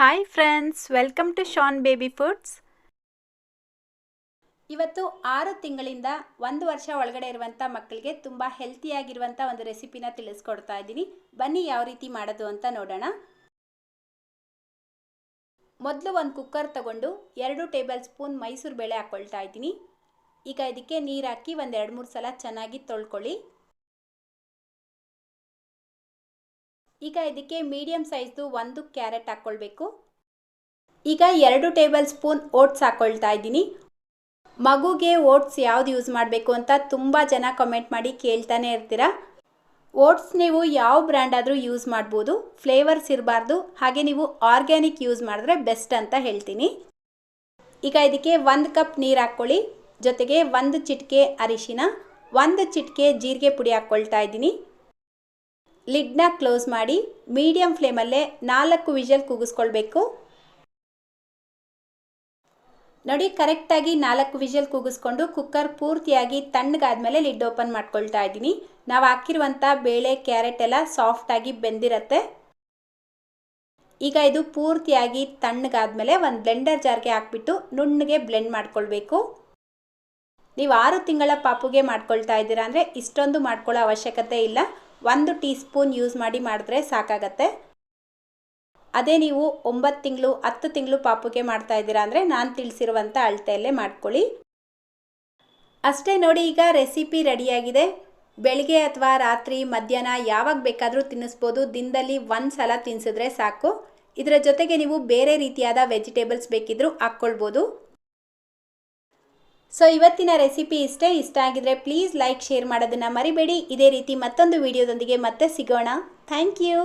Hi friends, welcome to Shaan baby foods. ಇವತ್ತು 6 ತಿಂಗಳಿಂದ 1 ವರ್ಷ ಒಳಗಡೆ ಇರುವಂಥ ಮಕ್ಕಳಿಗೆ ತುಂಬ ಹೆಲ್ತಿಯಾಗಿರುವಂಥ ಒಂದು ರೆಸಿಪಿನ ತಿಳಿಸ್ಕೊಡ್ತಾ ಇದ್ದೀನಿ. ಬನ್ನಿ ಯಾವ ರೀತಿ ಮಾಡೋದು ಅಂತ ನೋಡೋಣ. ಮೊದಲು ಒಂದು ಕುಕ್ಕರ್ ತಗೊಂಡು 2 ಟೇಬಲ್ ಸ್ಪೂನ್ ಮೈಸೂರು ಬೇಳೆ ಹಾಕ್ಕೊಳ್ತಾ ಇದ್ದೀನಿ. ಈಗ ಇದಕ್ಕೆ ನೀರು ಹಾಕಿ ಒಂದು 2-3 ಸಲ ಚೆನ್ನಾಗಿ ತೊಳ್ಕೊಳ್ಳಿ. ಈಗ ಇದಕ್ಕೆ ಮೀಡಿಯಂ ಸೈಜ್ದು 1 ಕ್ಯಾರೆಟ್ ಹಾಕ್ಕೊಳ್ಬೇಕು. ಈಗ 2 ಟೇಬಲ್ ಸ್ಪೂನ್ ಓಟ್ಸ್ ಹಾಕ್ಕೊಳ್ತಾ ಇದ್ದೀನಿ. ಮಗುಗೆ ಓಟ್ಸ್ ಯಾವ್ದು ಯೂಸ್ ಮಾಡಬೇಕು ಅಂತ ತುಂಬ ಜನ ಕಮೆಂಟ್ ಮಾಡಿ ಕೇಳ್ತಾನೆ ಇರ್ತೀರಾ. ಓಟ್ಸ್ ನೀವು ಯಾವ ಬ್ರ್ಯಾಂಡ್ ಆದರೂ ಯೂಸ್ ಮಾಡ್ಬೋದು, ಫ್ಲೇವರ್ಸ್ ಇರಬಾರ್ದು. ಹಾಗೆ ನೀವು ಆರ್ಗ್ಯಾನಿಕ್ ಯೂಸ್ ಮಾಡಿದ್ರೆ ಬೆಸ್ಟ್ ಅಂತ ಹೇಳ್ತೀನಿ. ಈಗ ಇದಕ್ಕೆ 1 ಕಪ್ ನೀರು ಹಾಕ್ಕೊಳ್ಳಿ. ಜೊತೆಗೆ 1 ಚಿಟಿಕೆ ಅರಿಶಿನ, 1 ಚಿಟಿಕೆ ಜೀರಿಗೆ ಪುಡಿ ಹಾಕ್ಕೊಳ್ತಾ ಇದ್ದೀನಿ. ಲಿಡ್ನ ಕ್ಲೋಸ್ ಮಾಡಿ ಮೀಡಿಯಂ ಫ್ಲೇಮಲ್ಲೇ 4 ವಿಷಲ್ ಕೂಗಿಸ್ಕೊಳ್ಬೇಕು. ನೋಡಿ, ಕರೆಕ್ಟಾಗಿ 4 ವಿಷಲ್ ಕೂಗಿಸ್ಕೊಂಡು ಕುಕ್ಕರ್ ಪೂರ್ತಿಯಾಗಿ ತಣ್ಣಗಾದ್ಮೇಲೆ ಲಿಡ್ ಓಪನ್ ಮಾಡ್ಕೊಳ್ತಾ ಇದ್ದೀನಿ. ನಾವು ಹಾಕಿರುವಂಥ ಬೇಳೆ ಕ್ಯಾರೆಟ್ ಎಲ್ಲ ಸಾಫ್ಟಾಗಿ ಬೆಂದಿರತ್ತೆ. ಈಗ ಇದು ಪೂರ್ತಿಯಾಗಿ ತಣ್ಣಗಾದ್ಮೇಲೆ ಒಂದು ಬ್ಲೆಂಡರ್ ಜಾರ್ಗೆ ಹಾಕ್ಬಿಟ್ಟು ನುಣ್ಣಗೆ ಬ್ಲೆಂಡ್ ಮಾಡ್ಕೊಳ್ಬೇಕು. ನೀವು 6 ತಿಂಗಳ ಪಾಪುಗೆ ಮಾಡ್ಕೊಳ್ತಾ ಇದ್ದೀರಾ ಅಂದರೆ ಇಷ್ಟೊಂದು ಮಾಡ್ಕೊಳ್ಳೋ ಅವಶ್ಯಕತೆ ಇಲ್ಲ. 1 ಟೀ ಸ್ಪೂನ್ ಯೂಸ್ ಮಾಡಿದ್ರೆ ಸಾಕಾಗತ್ತೆ. ಅದೇ ನೀವು 9 ತಿಂಗಳು 10 ತಿಂಗಳು ಪಾಪುಗೆ ಮಾಡ್ತಾ ಇದ್ದೀರಾ ಅಂದರೆ ನಾನು ತಿಳಿಸಿರುವಂಥ ಅಳತೆಯಲ್ಲೇ ಮಾಡ್ಕೊಳ್ಳಿ. ಅಷ್ಟೇ ನೋಡಿ, ಈಗ ರೆಸಿಪಿ ರೆಡಿಯಾಗಿದೆ. ಬೆಳಿಗ್ಗೆ ಅಥವಾ ರಾತ್ರಿ ಮಧ್ಯಾಹ್ನ ಯಾವಾಗ ಬೇಕಾದರೂ ತಿನ್ನಿಸ್ಬೋದು. ದಿನದಲ್ಲಿ 1 ಸಲ ತಿನ್ನಿಸಿದ್ರೆ ಸಾಕು. ಇದರ ಜೊತೆಗೆ ನೀವು ಬೇರೆ ರೀತಿಯಾದ ವೆಜಿಟೇಬಲ್ಸ್ ಬೇಕಿದ್ರೂ ಹಾಕ್ಕೊಳ್ಬೋದು. ಸೊ ಇವತ್ತಿನ ರೆಸಿಪಿ ಇಷ್ಟ ಆಗಿದ್ರೆ ಪ್ಲೀಸ್ ಲೈಕ್, ಶೇರ್ ಮಾಡೋದನ್ನು ಮರಿಬೇಡಿ. ಇದೇ ರೀತಿ ಮತ್ತೊಂದು ವಿಡಿಯೋದೊಂದಿಗೆ ಮತ್ತೆ ಸಿಗೋಣ. Thank you.